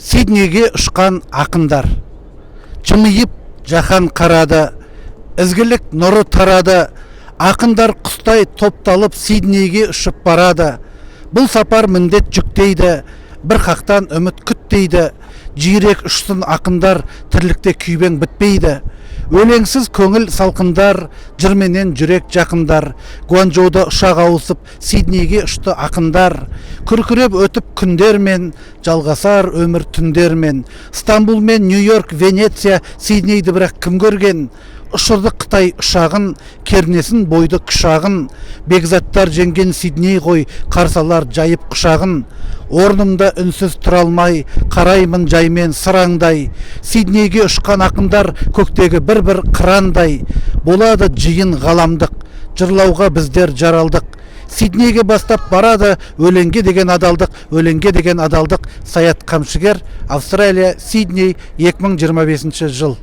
Сиднейге ұшқан ақындар, жымиып жаһан қарады, ізгілік нұры тарады, ақындар құстай топталып Сиднейге ұшып барады. Бұл сапар міндет жүктейді, бір қақтан үміт күттейді, жиірек ұшсын ақындар, тірлікте күйбең бітпейді. Өлеңсіз көңіл салқындар, жырменен жүрек жақындар, Гуанчжоуда ұшақ ауысып Сиднейге ұшты ақындар. Күркіреп өтіп күндермен, жалғасар өмір түндермен. Стамбул мен Нью-Йорк, Венеция, Сиднейді бірақ кім көрген? Ұшырды Қытай ұшағын, кернесін бойды құшағын. Бекзаттар жеңген Сидней ғой, қарсалар жайып құшағын. Орнымда үнсіз тұра алмай, қараймын жаймен сыраңдай. Сиднейге ұшқан ақындар көктегі бір-бір қырандай. Болады жиын ғаламдық, жырлауға біздер жаралдық. Сиднейге бастап барады өлеңге деген адалдық, өлеңге деген адалдық. Саят Қамшыгер, Австралия, Сидней, 2025 жыл.